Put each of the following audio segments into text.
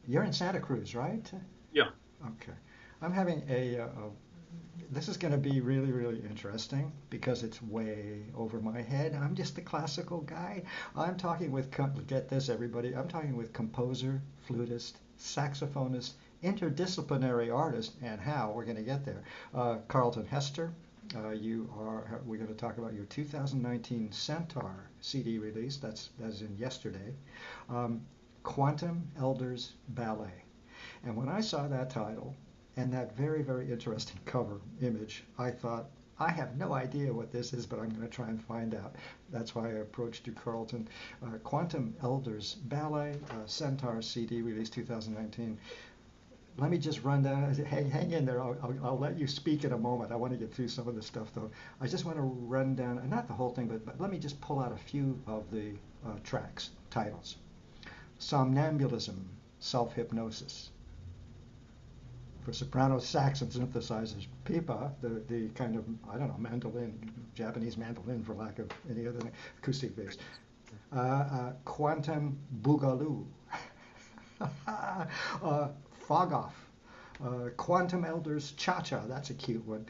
You're in Santa Cruz, right? Yeah. Okay. I'm having this is going to be really, really interesting because it's way over my head. I'm just a classical guy. I'm talking with, get this, everybody, I'm talking with composer, flutist, saxophonist, interdisciplinary artist, and how we're going to get there. Karlton Hester, we're going to talk about your 2019 Centaur CD release. That's in yesterday. Um, Quantum Elders Ballet. And when I saw that title and that very, very interesting cover image, I thought, I have no idea what this is, but I'm going to try and find out. That's why I approached you, Karlton. Quantum Elders Ballet, Centaur CD, released 2019. Let me just run down. Hang in there. I'll let you speak in a moment. I want to get through some of the stuff, though. I just want to run down, not the whole thing, but let me just pull out a few of the tracks, titles. Somnambulism, Self-Hypnosis. For soprano, sax, and synthesizers, pipa, the kind of, I don't know, mandolin, Japanese mandolin for lack of any other acoustic bass. Quantum boogaloo. Fog off. Quantum Elders Cha-Cha, that's a cute one.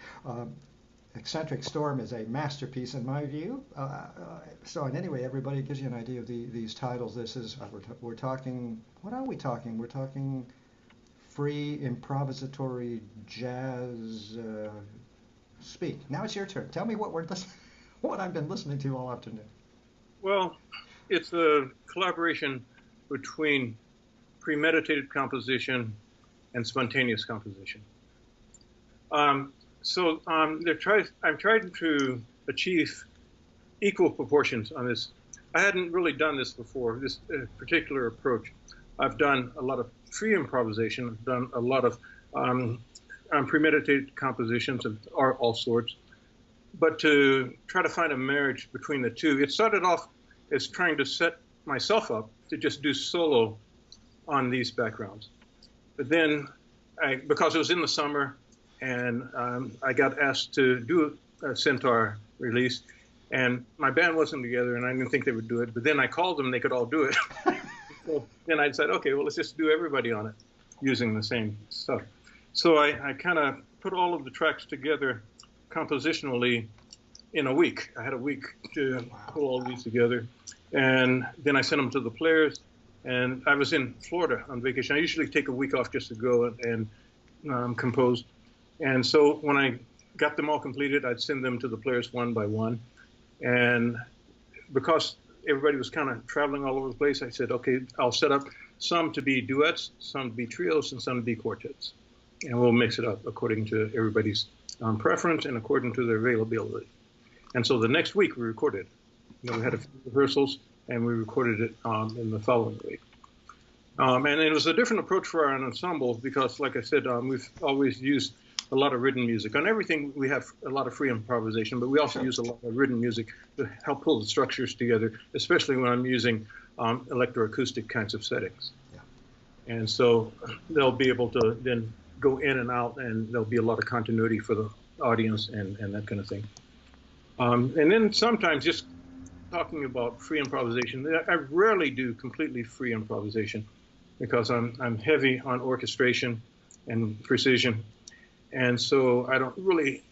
Eccentric Storm is a masterpiece in my view. So, and anyway, everybody gives you an idea of these titles. This is, we're talking, what are we talking? We're talking free improvisatory jazz speak. Now it's your turn. Tell me what I've been listening to all afternoon. Well, it's a collaboration between premeditated composition and spontaneous composition. I'm trying to achieve equal proportions on this. I hadn't really done this before, this particular approach. I've done a lot of free improvisation. I've done a lot of premeditated compositions of all sorts. But to try to find a marriage between the two, it started off as trying to set myself up to just do solo on these backgrounds. But then, because it was in the summer, and I got asked to do a Centaur release, and my band wasn't together, and I didn't think they would do it. But then I called them; they could all do it. So then I decided, okay, well, let's just do everybody on it using the same stuff. So I kind of put all of the tracks together compositionally in a week. I had a week to pull all these together. And then I sent them to the players. And I was in Florida on vacation. I usually take a week off just to go and compose. And so when I got them all completed, I'd send them to the players one by one. And because everybody was kind of traveling all over the place, I said, okay, I'll set up some to be duets, some to be trios, and some to be quartets. And we'll mix it up according to everybody's preference and according to their availability. And so the next week we recorded. We had a few rehearsals, and we recorded it in the following week. And it was a different approach for our ensemble because, like I said, we've always used a lot of written music. On everything, we have a lot of free improvisation, but we also use a lot of written music to help pull the structures together, especially when I'm using electroacoustic kinds of settings. Yeah. And so they'll be able to then go in and out, and there'll be a lot of continuity for the audience and that kind of thing. And then sometimes just talking about free improvisation, I rarely do completely free improvisation because I'm heavy on orchestration and precision. And so I don't really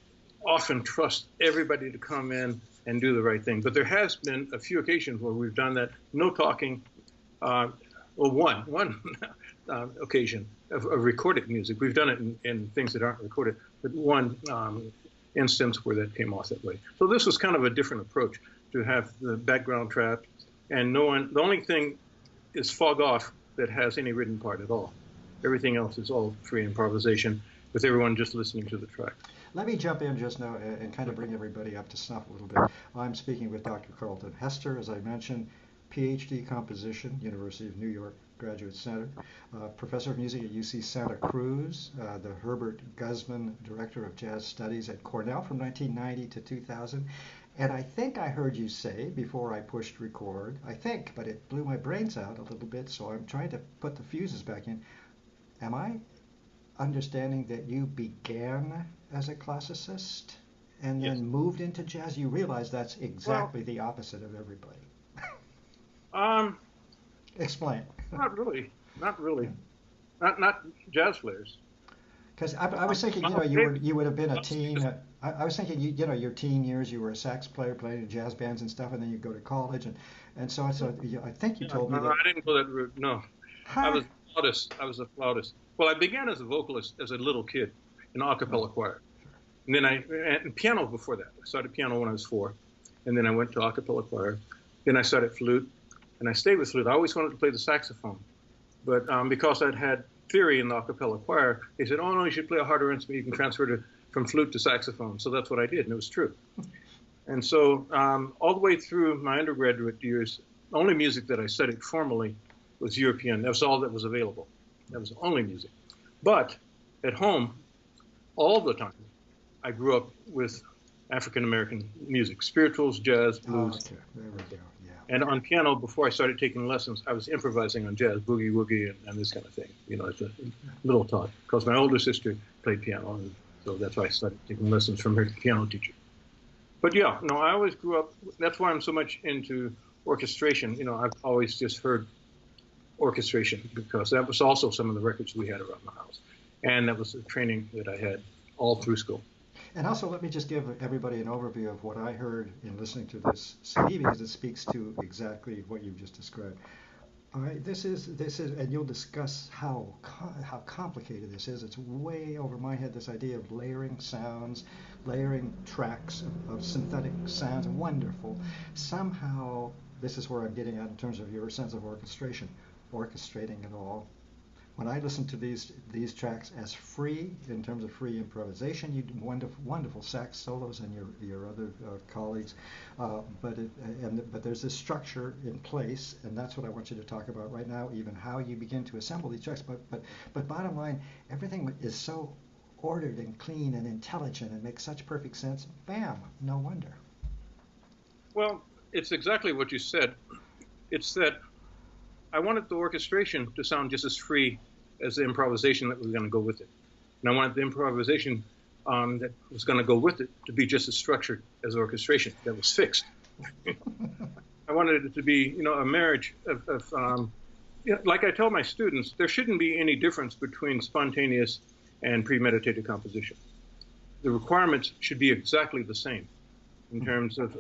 often trust everybody to come in and do the right thing. But there has been a few occasions where we've done that, no talking. Well, one occasion of recorded music. We've done it in things that aren't recorded, but one instance where that came off that way. So this was kind of a different approach to have the background track, and the only thing is Fog Off that has any written part at all. Everything else is all free improvisation with everyone just listening to the track. Let me jump in just now and kind of bring everybody up to snuff a little bit. I'm speaking with Dr. Karlton Hester, as I mentioned, PhD composition, University of New York Graduate Center, professor of music at UC Santa Cruz, the Herbert Guzman Director of Jazz Studies at Cornell from 1990 to 2000. And I think I heard you say before I pushed record, but it blew my brains out a little bit, so I'm trying to put the fuses back in. Am I understanding that you began as a classicist and then moved into jazz? You realize that's exactly the opposite of everybody. Explain. Not really. not jazz players. Because I was thinking, you would have been a teen. I was thinking, your teen years, you were a sax player, playing in jazz bands and stuff, and then you go to college, and so I think you told me No, that. I didn't go that route. No, I Huh? was a flautist. I was a flautist. Well, I began as a vocalist as a little kid in an a cappella choir, and then and piano before that. I started piano when I was 4, and then I went to a cappella choir. Then I started flute, and I stayed with flute. I always wanted to play the saxophone, but because I'd had theory in the a cappella choir, they said, "Oh no, you should play a harder instrument. You can transfer from flute to saxophone." So that's what I did, and it was true. And so all the way through my undergraduate years, the only music that I studied formally was European. That was all that was available. That was the only music. But at home, all the time, I grew up with African American music, spirituals, jazz, blues. Oh, okay. There we go. Yeah. And on piano, before I started taking lessons, I was improvising on jazz, boogie woogie, and this kind of thing. It's a little taught, because my older sister played piano, and so that's why I started taking lessons from her piano teacher. But yeah, no, I always grew up. That's why I'm so much into orchestration. I've always just heard orchestration, because that was also some of the records we had around the house, and that was the training that I had all through school. And also, let me just give everybody an overview of what I heard in listening to this CD, because it speaks to exactly what you've just described. All right, this is, and you'll discuss how complicated this is. It's way over my head. This idea of layering sounds, layering tracks of synthetic sounds, wonderful. Somehow, this is where I'm getting at in terms of your sense of orchestration, orchestrating it all. When I listen to these tracks as free, in terms of free improvisation, you do wonderful sax solos and your other colleagues, but there's this structure in place, and that's what I want you to talk about right now. Even how you begin to assemble these tracks, but bottom line, everything is so ordered and clean and intelligent and makes such perfect sense. Bam! No wonder. Well, it's exactly what you said. It's that I wanted the orchestration to sound just as free as the improvisation that was going to go with it. And I wanted the improvisation that was going to go with it to be just as structured as orchestration that was fixed. I wanted it to be, a marriage of like I tell my students, there shouldn't be any difference between spontaneous and premeditated composition. The requirements should be exactly the same in terms of,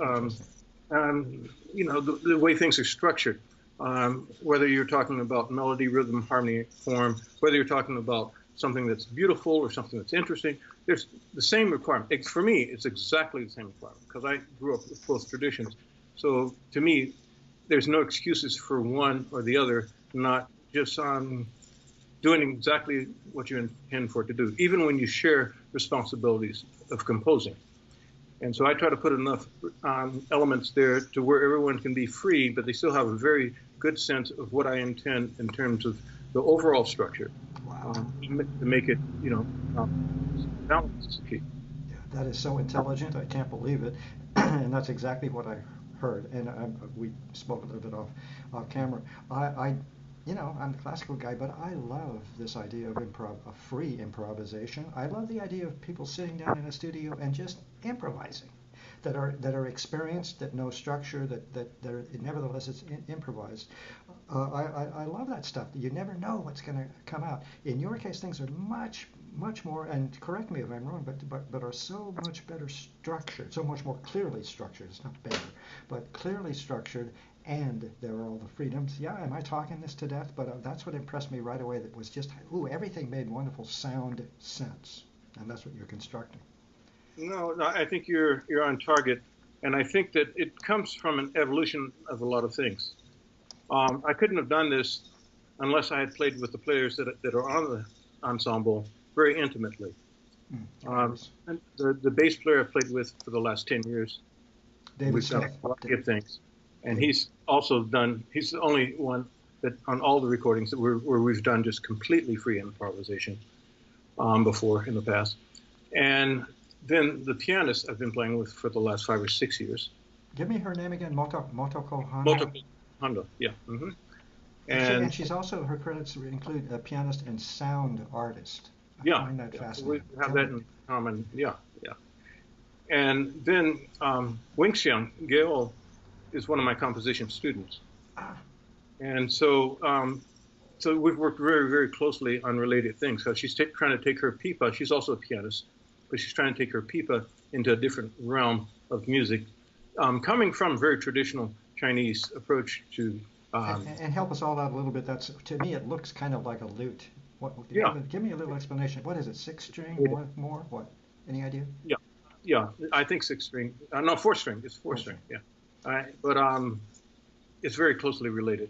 the way things are structured. Whether you're talking about melody, rhythm, harmony, form, whether you're talking about something that's beautiful or something that's interesting, there's the same requirement. For me, it's exactly the same requirement, because I grew up with both traditions. So to me, there's no excuses for one or the other, not just doing exactly what you intend for it to do, even when you share responsibilities of composing. And so I try to put enough elements there to where everyone can be free, but they still have a very good sense of what I intend in terms of the overall structure. Wow. To make it, balanced. Yeah, that is so intelligent. I can't believe it. And that's exactly what I heard. And we spoke a little bit off camera. I'm a classical guy, but I love this idea of free improvisation. I love the idea of people sitting down in a studio and just improvising, that are experienced, that know structure, that are, nevertheless it's improvised. I love that stuff. You never know what's going to come out. In your case, things are much more, and correct me if I'm wrong, but are so much better structured, so much more clearly structured. It's not better, but clearly structured. And there are all the freedoms. Yeah, am I talking this to death? But that's what impressed me right away. That was just, everything made wonderful sound sense, and that's what you're constructing. No, I think you're on target, and I think that it comes from an evolution of a lot of things. I couldn't have done this unless I had played with the players that are on the ensemble very intimately. And the bass player I've played with for the last 10 years, we've done a lot of good things. And he's the only one that on all the recordings where we've done just completely free improvisation before in the past. And then the pianist I've been playing with for the last 5 or 6 years. Give me her name again, Motoko Honda. Motoko Honda, yeah. Mm-hmm. And she's also, her credits include a pianist and sound artist. I find that fascinating. We have that in common, yeah. And then Wingxiang Gail is one of my composition students. And so so we've worked very, very closely on related things. So she's trying to take her pipa. She's also a pianist, but she's trying to take her pipa into a different realm of music, coming from a very traditional Chinese approach to. And help us all out a little bit. That's, to me, it looks kind of like a lute. What? Yeah. Give me a little explanation. What is it? 6-string? More? What? Any idea? Yeah. Yeah. I think 6-string. No, 4-string. It's 4-string. Yeah. But it's very closely related,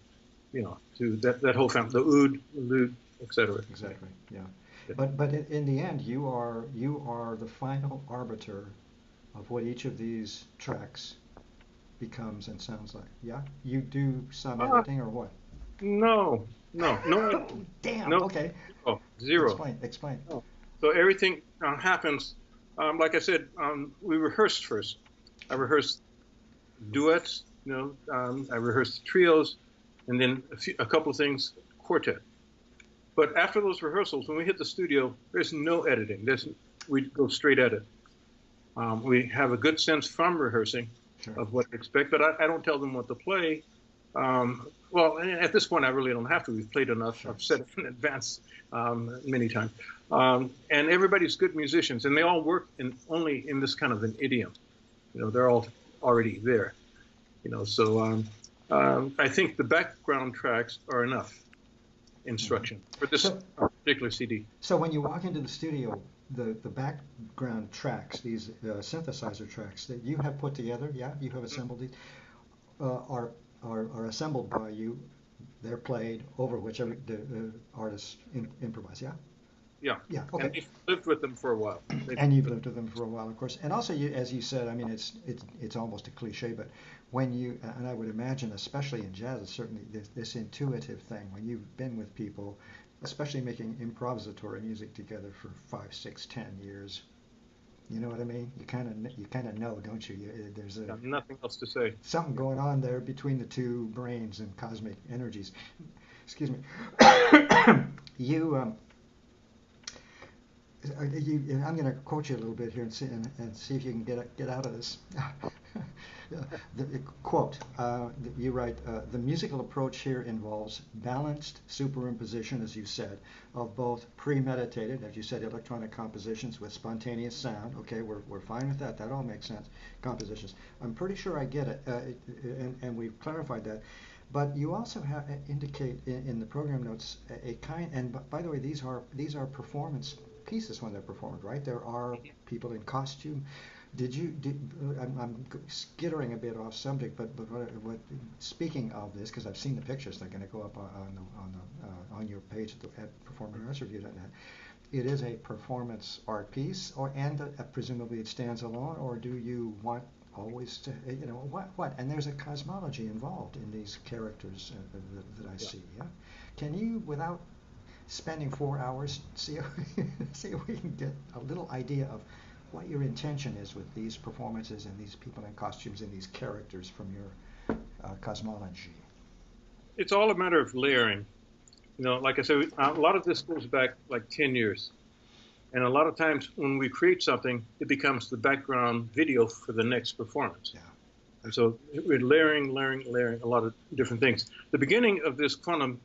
to that whole family, the oud, the lute, etc. Exactly. Yeah. But in the end, you are the final arbiter of what each of these tracks becomes and sounds like. Yeah? You do some editing or what? No. Oh, damn. No. Okay. Oh, zero. Explain. No. So everything happens. Like I said, we rehearsed first. I rehearsed duets. I rehearsed trios, and then a couple of things quartet. But after those rehearsals, when we hit the studio, there's no editing. We go straight at it. We have a good sense from rehearsing of what to expect, but I don't tell them what to play. Well, at this point, I really don't have to. We've played enough. I've said it in advance many times. And everybody's good musicians, and they all work only in this kind of an idiom. They're all already there. So I think the background tracks are enough instruction for this particular CD. So when you walk into the studio, the background tracks, these synthesizer tracks that you have put together, you have assembled these, are assembled by you. They're played over whichever the artists improvise. Yeah. Okay. And you've lived with them for a while. And you've lived with them for a while, of course. And also, as you said, I mean, it's almost a cliche, but when you, and I would imagine, especially in jazz, it's certainly this intuitive thing. When you've been with people, especially making improvisatory music together for 5, 6, 10 years, you know what I mean? You kind of know, don't you? There's nothing else to say. Something going on there between the two brains and cosmic energies. Excuse me. I'm going to quote you a little bit here and see if you can get out of this. Quote, you write, the musical approach here involves balanced superimposition, as you said, of both premeditated, as you said, electronic compositions with spontaneous sound. Okay, we're fine with that. That all makes sense. Compositions. I'm pretty sure I get it, and we've clarified that. But you also indicate in the program notes a kind, and by the way, these are performance pieces when they're performed, right? There are people in costume. I'm skittering a bit off subject, but speaking of this, because I've seen the pictures, they're going to go up on your page at performingartsreview.net. It is a performance art piece, and presumably it stands alone, or do you want always to, what? And there's a cosmology involved in these characters that I see. Yeah, can you, without spending 4 hours, see if we can get a little idea of what your intention is with these performances and these people in costumes and these characters from your cosmology? It's all a matter of layering. Like I said, a lot of this goes back like 10 years. And a lot of times when we create something, it becomes the background video for the next performance. Yeah. And so we're layering a lot of different things. The beginning of this Quantum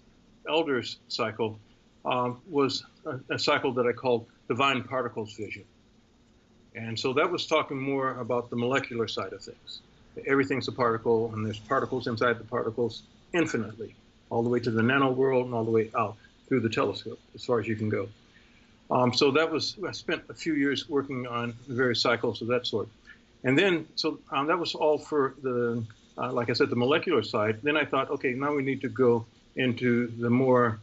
Elders cycle was a cycle that I called Divine Particles Vision. And so that was talking more about the molecular side of things. Everything's a particle, and there's particles inside the particles infinitely, all the way to the nano world and all the way out through the telescope, as far as you can go. So I spent a few years working on various cycles of that sort. And then, that was all for the, like I said, the molecular side. Then I thought, okay, now we need to go into the more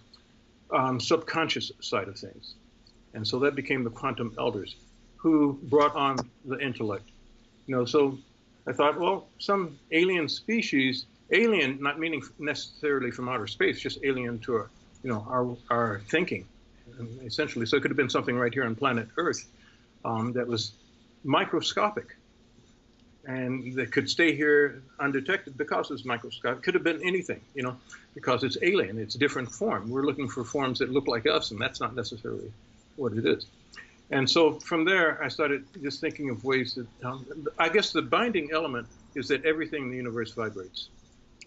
subconscious side of things. And so that became the Quantum Elders, who brought on the intellect. So I thought, well, some alien species, alien not meaning necessarily from outer space, just alien to our thinking, essentially. So it could have been something right here on planet Earth that was microscopic and that could stay here undetected because it's microscopic. It could have been anything, because it's alien, it's a different form. We're looking for forms that look like us, and that's not necessarily what it is. And so from there, I started just thinking of ways that, I guess the binding element is that everything in the universe vibrates.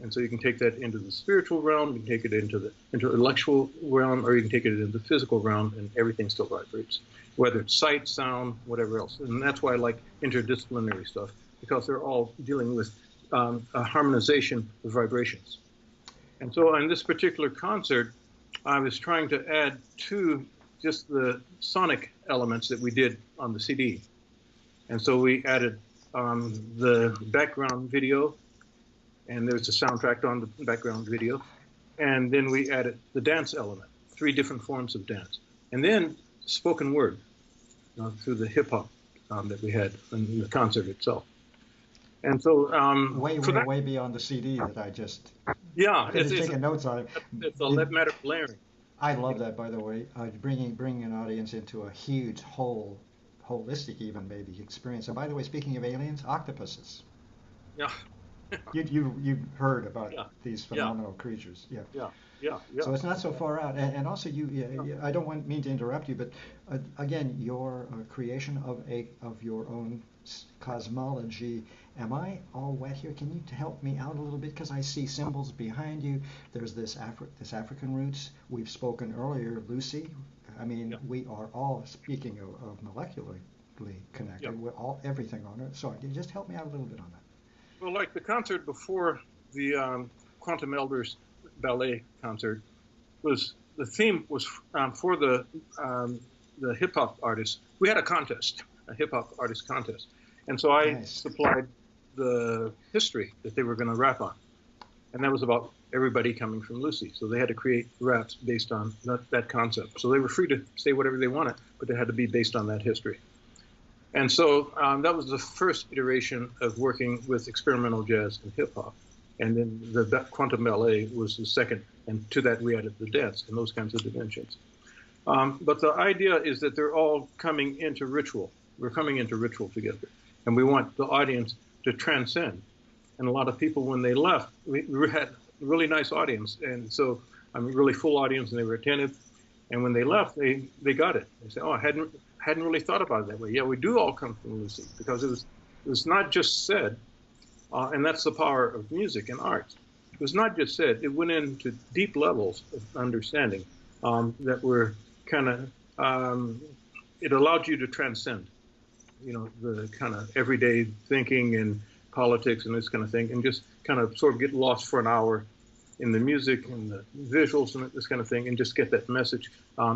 And so you can take that into the spiritual realm, you can take it into the intellectual realm, or you can take it into the physical realm, and everything still vibrates, whether it's sight, sound, whatever else. And that's why I like interdisciplinary stuff, because they're all dealing with a harmonization of vibrations. And so on this particular concert, I was trying to add to just the sonic elements that we did on the CD. And so we added the background video, and there's a soundtrack on the background video. And then we added the dance element, 3 different forms of dance. And then spoken word through the hip hop that we had in the concert itself. And so way beyond the CD that I just taking notes on it. It's a matter of layering. I love that, by the way, bringing an audience into a huge holistic even maybe experience. And by the way, speaking of aliens, octopuses. Yeah. You've heard about these phenomenal creatures. Yeah. So it's not so far out. And also I don't mean to interrupt you, but again, your creation of your own cosmology. Am I all wet here? Can you help me out a little bit? Because I see symbols behind you. There's this African roots. We've spoken earlier, Lucy. I mean, we are all speaking of molecularly connected. We're everything on it. So can you just help me out a little bit on that? Well, like the concert before the Quantum Elders ballet concert, the theme was for the hip hop artists. We had a hip hop artist contest, and so I supplied the history that they were going to rap on, and that was about everybody coming from Lucy. So they had to create raps based on that concept. So they were free to say whatever they wanted, but they had to be based on that history. And so that was the first iteration of working with experimental jazz and hip hop. And then the quantum ballet was the second, and to that we added the dance and those kinds of dimensions. But the idea is that they're all coming into ritual. We're coming into ritual together. And we want the audience to transcend. And a lot of people, when they left, we had a really nice audience. And so a really full audience, and they were attentive. And when they left, they got it. They said, oh, I hadn't really thought about it that way. Yeah, we do all come from Lucy, because it was not just said, and that's the power of music and art. It was not just said, it went into deep levels of understanding that were kind of, it allowed you to transcend, the kind of everyday thinking and politics and this kind of thing, and just kind of sort of get lost for an hour in the music and the visuals and this kind of thing, and just get that message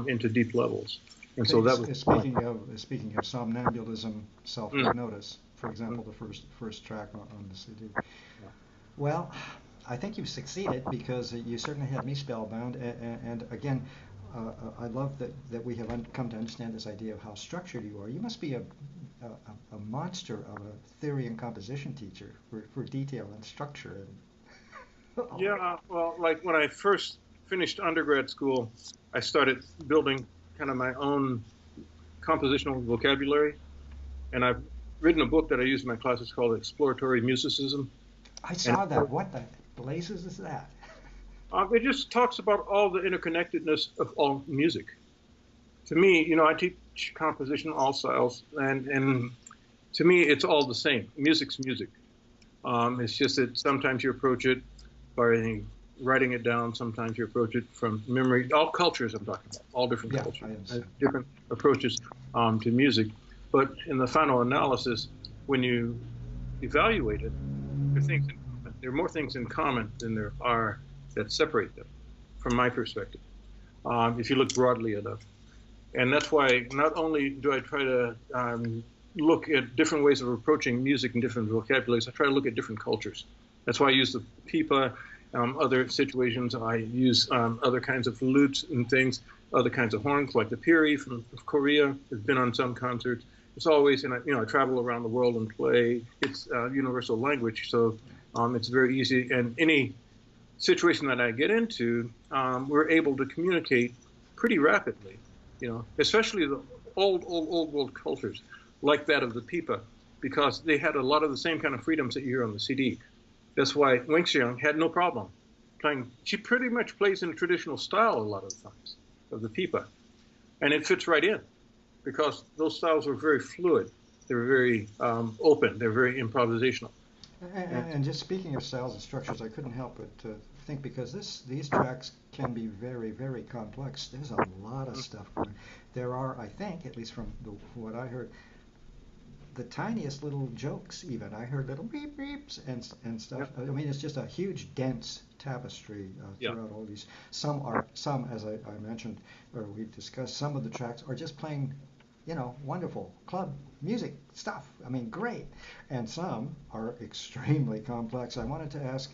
into deep levels. And so that was speaking of somnambulism, self-hypnosis, for example, the first track on the CD. Well, I think you've succeeded, because you certainly had me spellbound. And again, I love that we have come to understand this idea of how structured you are. You must be a monster of a theory and composition teacher for detail and structure. Yeah, well, like when I first finished undergrad school, I started building kind of my own compositional vocabulary, and I've written a book that I use in my classes called Exploratory Musicism. I saw that. What the blazes is that? It just talks about all the interconnectedness of all music. To me, I teach composition, all styles, and to me, it's all the same. Music's music. It's just that sometimes you approach it by writing it down. Sometimes you approach it from memory. All cultures I'm talking about, all different cultures, different approaches to music. But in the final analysis, when you evaluate it, there are more things in common than there are that separate them, from my perspective, if you look broadly enough. And that's why not only do I try to look at different ways of approaching music and different vocabularies, I try to look at different cultures. That's why I use the pipa. Other situations, I use other kinds of lutes and things, other kinds of horns, like the piri from Korea. Has been on some concerts. It's always, I travel around the world and play. It's universal language, so it's very easy. And any situation that I get into, we're able to communicate pretty rapidly. Especially the old world cultures, like that of the pipa, because they had a lot of the same kind of freedoms that you hear on the CD. That's why Wengxiang had no problem playing. She pretty much plays in a traditional style a lot of the times of the pipa, and it fits right in, because those styles were very fluid. They were very open. They're very improvisational. And just speaking of styles and structures, I couldn't help but think because these tracks can be very, very complex. There's a lot of stuff going. There are, I think, at least from what I heard, the tiniest little jokes. Even I heard little beep beeps and stuff. Yeah. I mean, it's just a huge, dense tapestry Yeah. throughout all these. Some, as I mentioned or we discussed, some of the tracks are just playing, wonderful club music stuff. I mean, great. And some are extremely complex. I wanted to ask,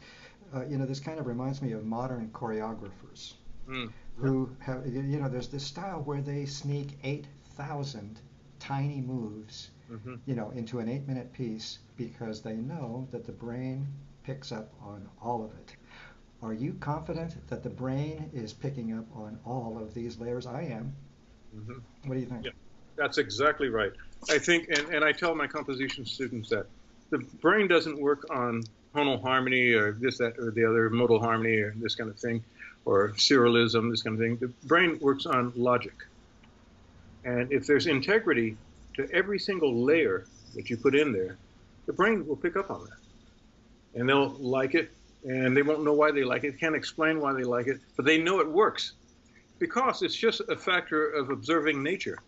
this kind of reminds me of modern choreographers Mm. who have, there's this style where they sneak 8,000 tiny moves, Mm-hmm. into an 8-minute piece because they know that the brain picks up on all of it. Are you confident that the brain is picking up on all of these layers? I am. Mm-hmm. What do you think? Yeah, that's exactly right. I think, and I tell my composition students that the brain doesn't work on tonal harmony or this, that, or the other, modal harmony or this kind of thing, or serialism, this kind of thing. The brain works on logic. And if there's integrity to every single layer that you put in there, the brain will pick up on that. And they'll like it, and they won't know why they like it, can't explain why they like it, but they know it works because it's just a factor of observing nature.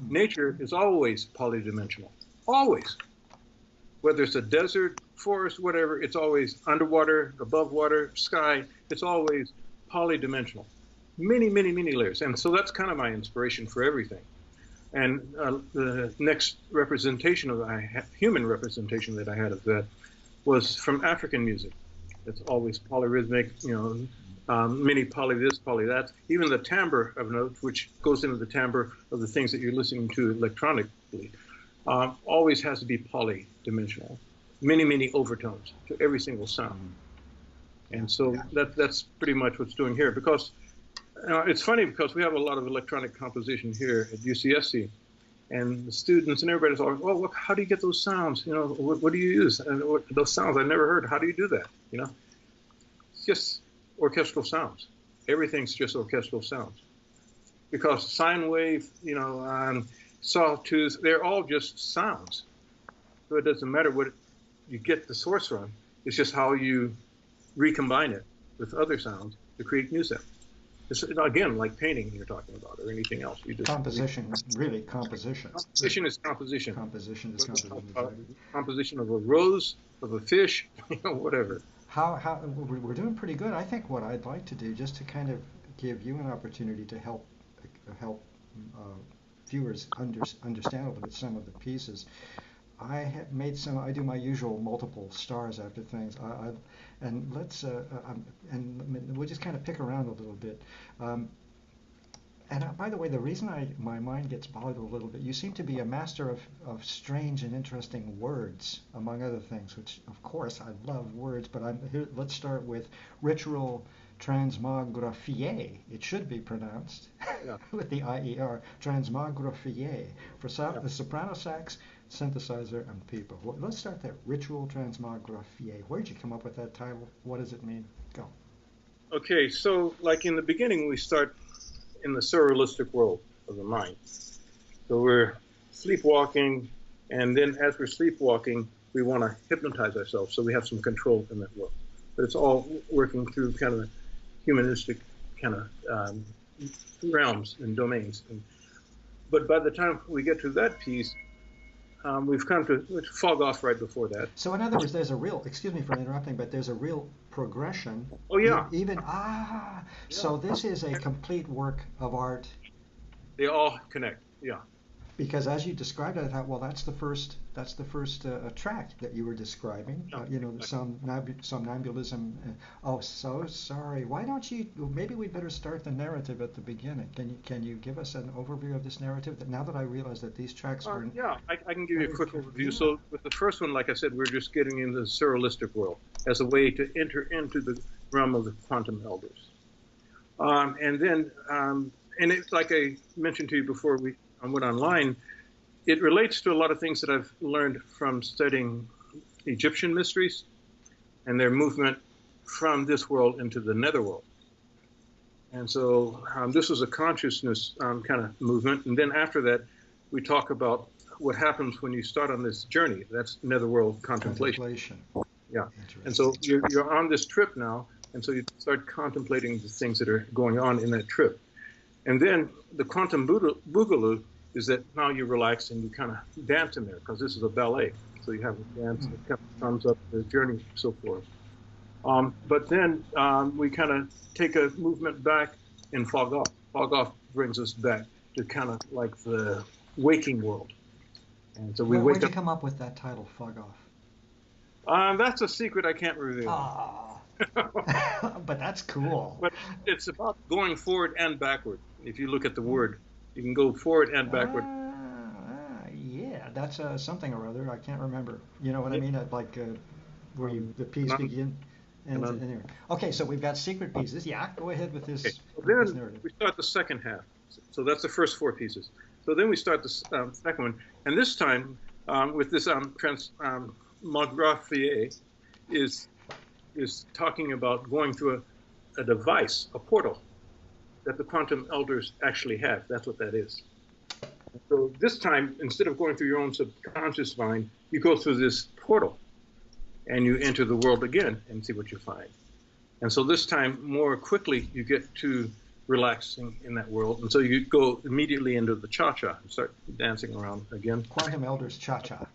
Nature is always polydimensional, always. Whether it's a desert, forest, whatever, it's always underwater, above water, sky, it's always polydimensional. Many, many, many layers. And so that's kind of my inspiration for everything. And the next representation of human representation that I had of that was from African music. It's always polyrhythmic, many poly this, poly that. Even the timbre of notes, which goes into the timbre of the things that you're listening to electronically, always has to be polydimensional. Many, many overtones to every single sound. And so that's pretty much what's doing here. Because it's funny because we have a lot of electronic composition here at UCSC, and the students and everybody's always, oh, look, how do you get those sounds? What do you use? And those sounds I never heard. How do you do that? It's just orchestral sounds. Everything's just orchestral sounds. Because sine wave, sawtooth, they're all just sounds. So it doesn't matter what you get the source from. It's just how you recombine it with other sounds to create music. It's, again, like painting you're talking about or anything else. You just Composition, really composition. Composition is composition. Composition is composition. Composition of a rose, of a fish, whatever. How we're doing pretty good. I think what I'd like to do, just to kind of give you an opportunity to help viewers understand a little bit some of the pieces. I have made some. I do my usual multiple stars after things. And let's and we'll just kind of pick around a little bit. And by the way, the reason my mind gets bogged a little bit, you seem to be a master of strange and interesting words, among other things. Which, of course, I love words. But let's start with ritual transmogrifié. It should be pronounced with the IER. Transmogrifié for the soprano sax, synthesizer, and people. Well, let's start there. Ritual transmogrifié. Where did you come up with that title? What does it mean? Go. Okay, so like in the beginning, we start in the surrealistic world of the mind. So we're sleepwalking, and then as we're sleepwalking, we want to hypnotize ourselves so we have some control in that world. But it's all working through kind of humanistic kind of realms and domains. But by the time we get to that piece, we've come to fog off right before that. So in other words, there's a real, excuse me for interrupting, but there's a real progression. Oh yeah. So this is a complete work of art. They all connect, yeah. Because as you described it, I thought, well, that's the first track that you were describing. Somnambulism. Oh, so sorry. Why don't you? Maybe we'd better start the narrative at the beginning. Can you give us an overview of this narrative? That now that I realize that these tracks are. Yeah, I can give you a quick overview. Yeah. So with the first one, like I said, we're just getting into the surrealistic world as a way to enter into the realm of the quantum elders. And then, and it, like I mentioned to you before we went online, it relates to a lot of things that I've learned from studying Egyptian mysteries and their movement from this world into the netherworld. And so this was a consciousness kind of movement. And then after that, we talk about what happens when you start on this journey. That's netherworld contemplation. Yeah. And so Interesting. you're on this trip now, and so you start contemplating the things that are going on in that trip. And then the quantum boogaloo is that now you relax and you kind of dance in there because this is a ballet. So you have a dance Hmm. that kind of sums up the journey and so forth. But then we kind of take a movement back and fog off. Fog off brings us back to kind of like the waking world. And so we Where'd wake you up. come up with that title, Fog Off? That's a secret I can't reveal. Ah, but that's cool. But it's about going forward and backward. If you look at the word, you can go forward and backward. Yeah, that's something or other. I can't remember. You know what I Yeah. mean? Like where you the piece None, begin ends. none. Anyway. Okay, so we've got secret pieces. Yeah, go ahead Okay. So with this then narrative. we start the second half. So that's the first four pieces. So then we start the second one, and this time with this Montgolfier is is talking about going through a device, a portal that the quantum elders actually have. That's what that is. So this time, instead of going through your own subconscious mind, you go through this portal and you enter the world again and see what you find. And so this time, more quickly, you get to relaxing in that world. And so you go immediately into the cha-cha and start dancing around again. Quantum Elders Cha Cha.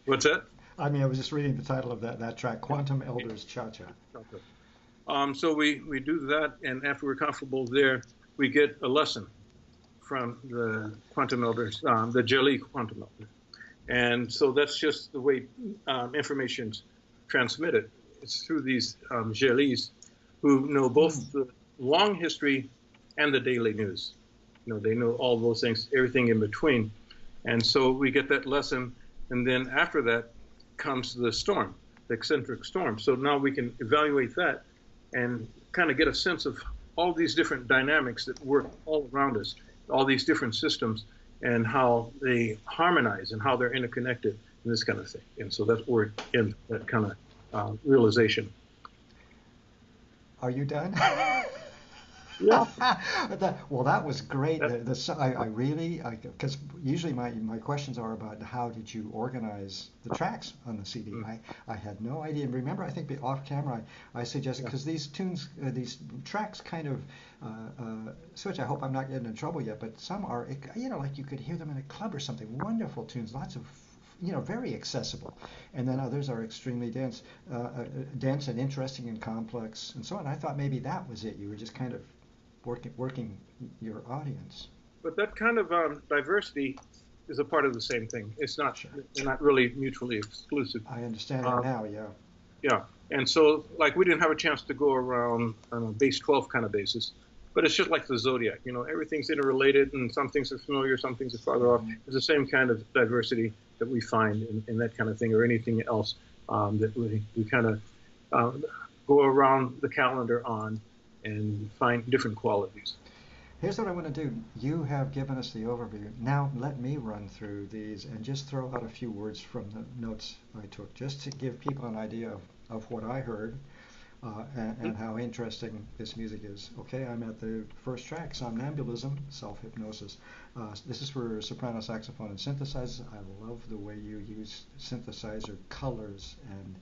What's that? I mean, I was just reading the title of that track, Quantum Elders Cha Cha. Cha-cha. So we do that, and after we're comfortable there, we get a lesson from the quantum elders, the Jelly quantum elders. And so that's just the way information's transmitted. It's through these Jellies who know both the long history and the daily news. You know, they know all those things, everything in between. And so we get that lesson, and then after that comes the storm, the eccentric storm. So now we can evaluate that and kind of get a sense of all these different dynamics that work all around us, all these different systems, and how they harmonize and how they're interconnected and this kind of thing. And so that's where we're in that kind of realization. Are you done? Yeah. Well, that was great. That, I really, because usually my questions are about how did you organize the tracks on the CD. mm, I had no idea. And remember, I think off camera I suggested, yeah. because these tunes, these tracks kind of switch. I hope I'm not getting in trouble yet, but some are, like you could hear them in a club or something. Wonderful tunes, lots of very accessible, and then others are extremely dense and interesting and complex and so on. I thought maybe that was it. You were just kind of working your audience. But that kind of diversity is a part of the same thing. It's not, Sure. they're not really mutually exclusive. I understand that Um, now. Yeah. yeah. And so, like, we didn't have a chance to go around on a base 12 kind of basis, but it's just like the zodiac. You know, everything's interrelated, and some things are familiar, some things are farther off. Hmm. It's the same kind of diversity that we find in that kind of thing, or anything else that we kind of go around the calendar on and find different qualities. Here's what I want to do. You have given us the overview. Now let me run through these and just throw out a few words from the notes I took, just to give people an idea of what I heard and how interesting this music is. Okay, I'm at the first track, Somnambulism, Self-Hypnosis. This is for soprano saxophone and synthesizers. I love the way you use synthesizer colors, and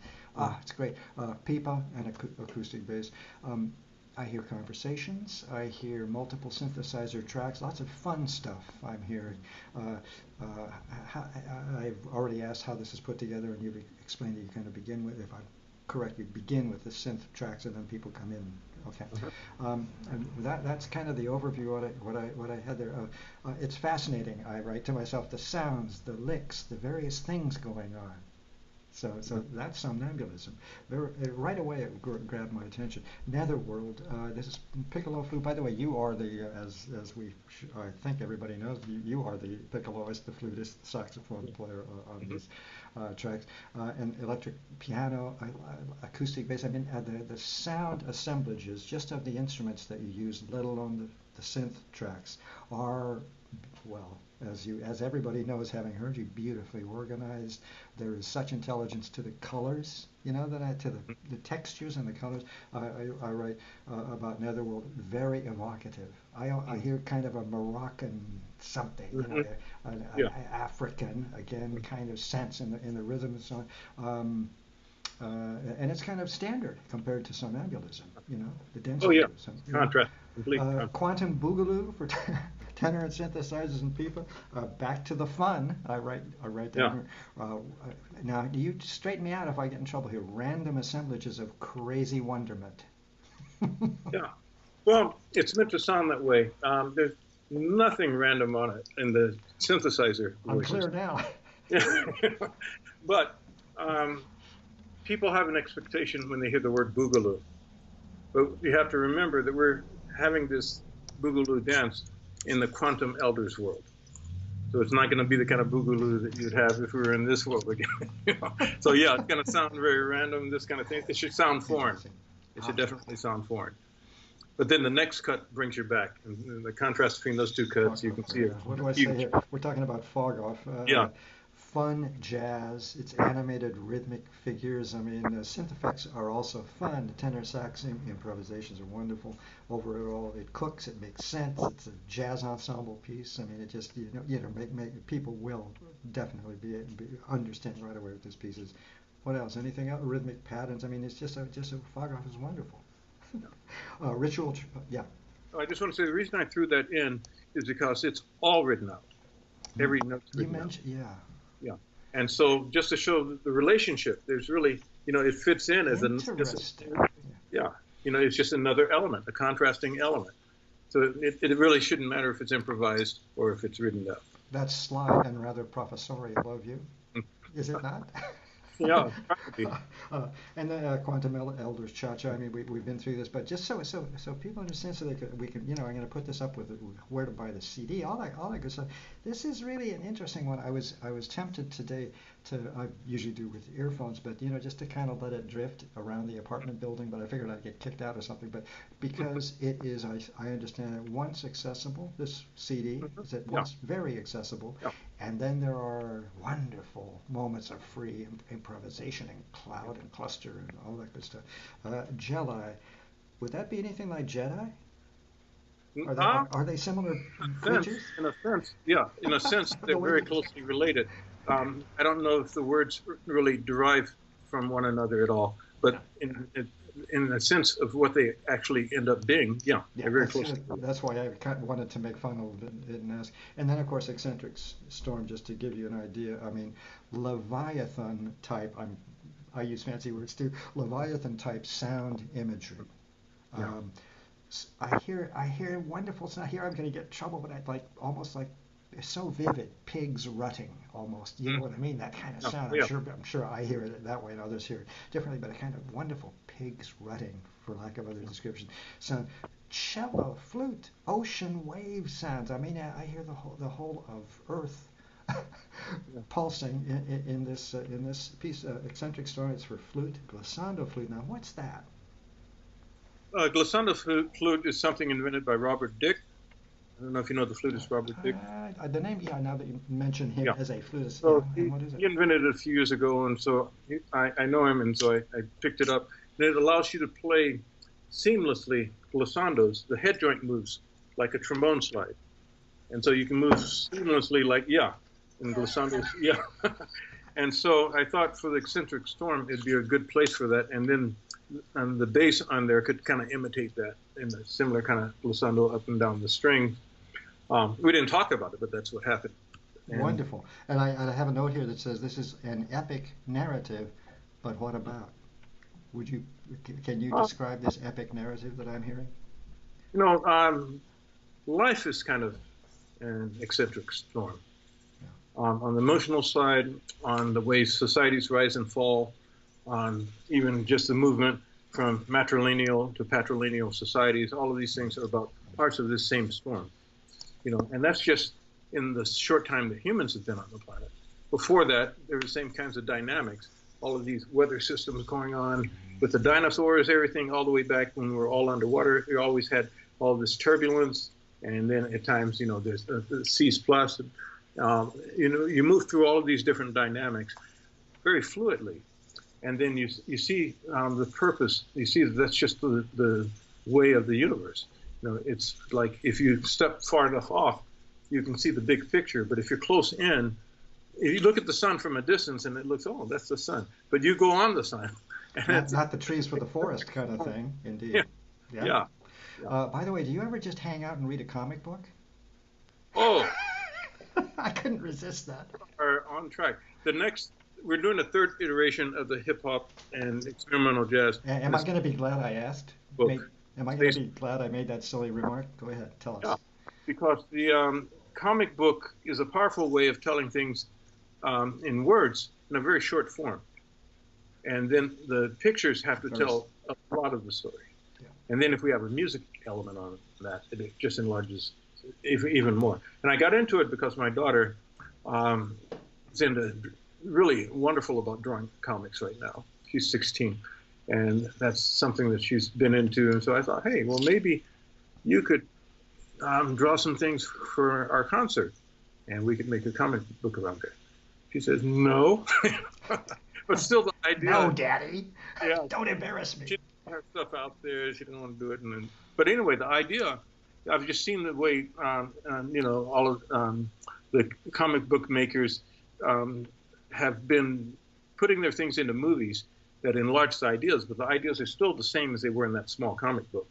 it's great. Pipa and acoustic bass. I hear conversations. I hear multiple synthesizer tracks. Lots of fun stuff I'm hearing. I've already asked how this is put together, and you've explained that you kind of begin with, if I'm correct, you begin with the synth tracks, and then people come in. Okay, and that's kind of the overview of what I had there. It's fascinating. I write to myself, the sounds, the licks, the various things going on. So that's somnambulism. Right away it grabbed my attention. Netherworld. This is piccolo flute. By the way, you are the I think everybody knows, you are the piccoloist, the flutist, the saxophone player on these tracks, and electric piano, acoustic bass. I mean, the sound assemblages just of the instruments that you use, let alone the synth tracks, are, well, as everybody knows, having heard you, beautifully organized. There is such intelligence to the colors, to the textures and the colors. I write about Netherworld, very evocative. I hear kind of a Moroccan something, Yeah. African, again, kind of sense in the rhythm and so on. And it's kind of standard compared to somnambulism, the Oh density yeah, of some, contrast, complete contrast. quantum boogaloo for tenor and synthesizers and people. Back to the fun. I write down. Yeah. Now, you straighten me out if I get in trouble here. Random assemblages of crazy wonderment. Yeah. Well, it's meant to sound that way. There's nothing random on it in the synthesizer I'm voices. clear now. But people have an expectation when they hear the word boogaloo. But you have to remember that we're having this boogaloo dance in the quantum elders world. So it's not going to be the kind of boogaloo that you'd have if we were in this world again. So yeah, it's going to sound very random, this kind of thing. It should sound foreign. It should definitely sound foreign. But then the next cut brings you back. And the contrast between those two cuts, you can see it. What do I say here? We're talking about fog off. Yeah. Fun jazz. It's animated rhythmic figures. I mean, synth effects are also fun. The tenor sax improvisations are wonderful. Overall, it cooks. It makes sense. It's a jazz ensemble piece. I mean, it just make people will definitely be understand right away what this piece is. What else? Anything else? Rhythmic patterns. I mean, it's just a fog off is wonderful. Ritual. Yeah. I just want to say the reason I threw that in is because it's all written out. Every note's written out. Yeah. And so just to show the relationship, there's really, it fits in as it's just another element, a contrasting element. So it really shouldn't matter if it's improvised or if it's written out. That's sly and rather professorial of you, is it not? Yeah, probably. And the Quantum Elders Cha-Cha. I mean, we've been through this, but just so people understand, so we can, I'm going to put this up with where to buy the CD, all that good stuff. This is really an interesting one. I was tempted today I usually do with earphones, but just to kind of let it drift around the apartment building. But I figured I'd get kicked out or something. But because it is, I understand it once accessible. This CD is at once very accessible. Yeah. And then there are wonderful moments of free improvisation and cloud and cluster and all that good stuff. Jedi, would that be anything like Jedi? Are they similar creatures? In a sense, yeah. In a sense, they're very closely related. I don't know if the words really derive from one another at all, but in the sense of what they actually end up being, they're very close. That's why I kind of wanted to make fun of it and ask. And then, of course, Eccentric Storm, just to give you an idea. I mean, Leviathan type, I use fancy words too, Leviathan type sound imagery. Yeah. I hear wonderful sound. Here I'm going to get in trouble, but almost like it's so vivid, pigs rutting almost. You know what I mean? That kind of sound. Yeah. I'm sure I hear it that way and others hear it differently, but a kind of wonderful pigs rutting, for lack of other description. Sound, cello, flute, ocean wave sounds. I mean, I hear the whole of Earth pulsing in this piece. Eccentric Storm. It's for flute, glissando flute. Now, what's that? Glissando flute is something invented by Robert Dick. I don't know if you know the flutist Robert Dick. The name, now that you mention him as a flutist. So what is it? He invented it a few years ago, and so I know him, and so I picked it up. And it allows you to play seamlessly glissandos. The head joint moves like a trombone slide. And so you can move seamlessly in glissandos, And so I thought for the Eccentric Storm, it'd be a good place for that. And then the bass on there could kind of imitate that in a similar kind of glissando up and down the string. We didn't talk about it, but that's what happened. And wonderful. And I have a note here that says this is an epic narrative, but what about? Can you describe this epic narrative that I'm hearing? Life is kind of an eccentric storm. On the emotional side, on the way societies rise and fall, on even just the movement from matrilineal to patrilineal societies, all of these things are about parts of this same storm. And that's just in the short time that humans have been on the planet. Before that, there were the same kinds of dynamics, all of these weather systems going on with the dinosaurs, everything all the way back when we were all underwater. We always had all this turbulence, and then at times, there's the seas plus. You move through all of these different dynamics very fluidly, and then you see the purpose. You see that's just the way of the universe. It's like if you step far enough off, you can see the big picture. But if you're close in, if you look at the sun from a distance and it looks, that's the sun. But you go on the sun, And Not not the trees for the forest kind of thing, yeah, indeed. Yeah. yeah, yeah. By the way, do you ever just hang out and read a comic book? Oh, I couldn't resist that. are on track. The next, we're doing a third iteration of the hip hop and experimental jazz, Am and I it's going to be glad I asked? book. Am I It's going to based, be glad I made that silly remark? Go ahead, tell yeah, us. because the comic book is a powerful way of telling things in words in a very short form, and then the pictures have to Very, tell a lot of the story. yeah. And then if we have a music element on that, it just enlarges even more. And I got into it because my daughter um, is into really wonderful about drawing comics right now. She's 16, and that's something that she's been into. And so I thought, hey, well, maybe you could draw some things for our concert, and we could make a comic book around it. She says, no. But still the No, idea, Daddy, yeah, don't embarrass me. she didn't have stuff out there. She didn't want to do it. But anyway, the idea, I've just seen the way, all of the comic book makers have been putting their things into movies that enlarge the ideas, but the ideas are still the same as they were in that small comic book.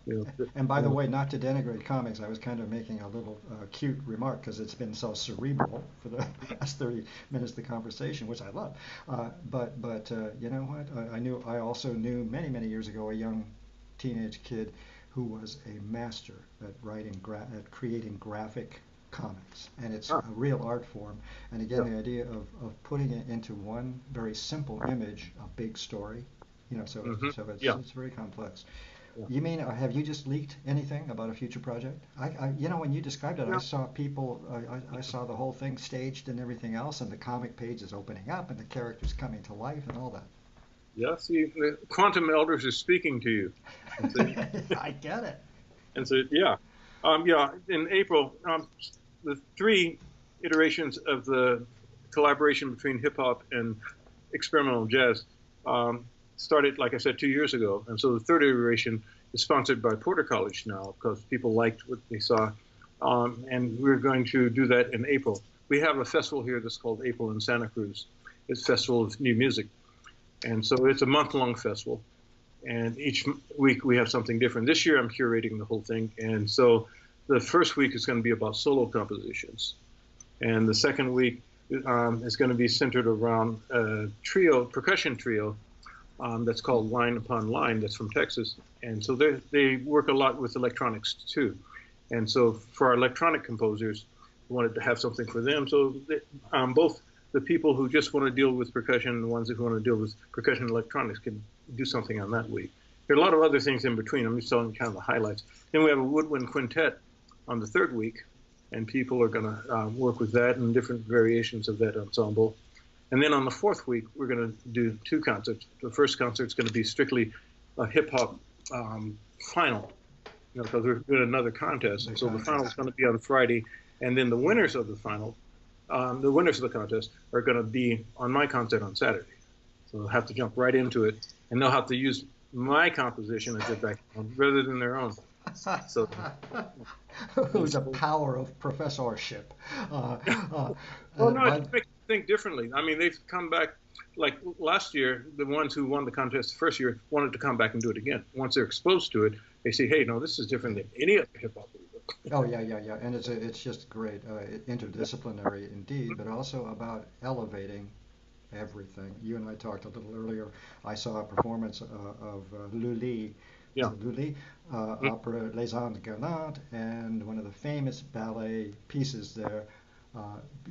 Yeah. And by the way, not to denigrate comics, I was kind of making a little cute remark because it's been so cerebral for the past 30 minutes of the conversation, which I love. But you know what? I also knew many years ago a young teenage kid who was a master at at creating graphic comics, and it's a real art form. And again, Yeah. the idea of putting it into one very simple image, a big story, so Hmm. so Yeah. it's very complex. Yeah. You mean, have you just leaked anything about a future project? When you described it, I Yeah. saw people, I saw the whole thing staged and everything else, and the comic page is opening up, and the characters coming to life, and all that. Yeah. See, the quantum elders are speaking to you. And so, I get it. yeah. Yeah. In April, the three iterations of the collaboration between hip hop and experimental jazz um, started, like I said, 2 years ago. And so the third iteration is sponsored by Porter College now because people liked what they saw. And we're going to do that in April. We have a festival here that's called April in Santa Cruz. It's a festival of new music. And so it's a month-long festival. And each week we have something different. This year I'm curating the whole thing. And so the first week is going to be about solo compositions. And the second week is going to be centered around a percussion trio that's called Line Upon Line, that's from Texas. And so they work a lot with electronics too. And so for our electronic composers, we wanted to have something for them. So both the people who just want to deal with percussion and the ones who want to deal with percussion and electronics can do something on that week. There are a lot of other things in between. I'm just telling you kind of the highlights. Then we have a woodwind quintet on the third week, and people are going to work with that and different variations of that ensemble. And then on the fourth week, we're going to do two concerts. The first concert is going to be strictly a hip hop final, because we're doing another contest. And so the final is going to be on Friday, and then the winners of the final, the winners of the contest, are going to be on my concert on Saturday. So they'll have to jump right into it, and they'll have to use my composition as their background rather than their own. So, Who's a power of professorship. well, no, it By, just makes you think differently. I mean, they've come back, like last year, the ones who won the contest the first year wanted to come back and do it again. Once they're exposed to it, they say, hey, no, this is different than any other hip hop. oh yeah, and it's just great, interdisciplinary indeed, but also about elevating everything. You and I talked a little earlier. I saw a performance of Lully, is Yeah. it Lully, opera Les Andes Galantes, and one of the famous ballet pieces there.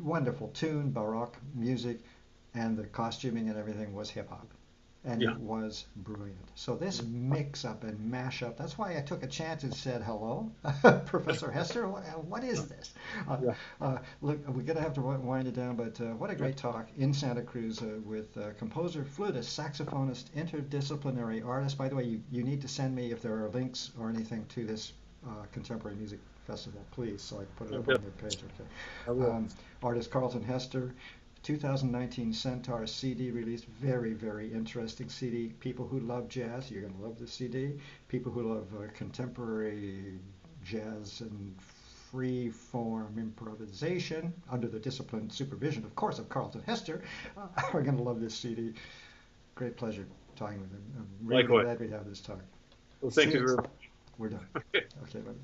Wonderful tune, baroque music, and the costuming and everything was hip hop. And Yeah. it was brilliant. So this mix up and mash up, that's why I took a chance and said, hello, Professor Hester, what is this? Yeah. Look, we're going to have to wind it down, but what a great talk in Santa Cruz with composer, flutist, saxophonist, interdisciplinary artist. By the way, you need to send me if there are links or anything to this contemporary music festival, please, so I can put it up on your page. I Okay. will. Artist Karlton Hester, 2019 Centaur CD release, very interesting CD. People who love jazz, you're going to love this CD. People who love contemporary jazz and free form improvisation under the disciplined supervision, of course, of Karlton Hester, are going to love this CD. Great pleasure. talking with you. I'm really Likewise. glad we have this talk. Well, thank you Cheers. very much. We're done. Okay. Okay, buddy.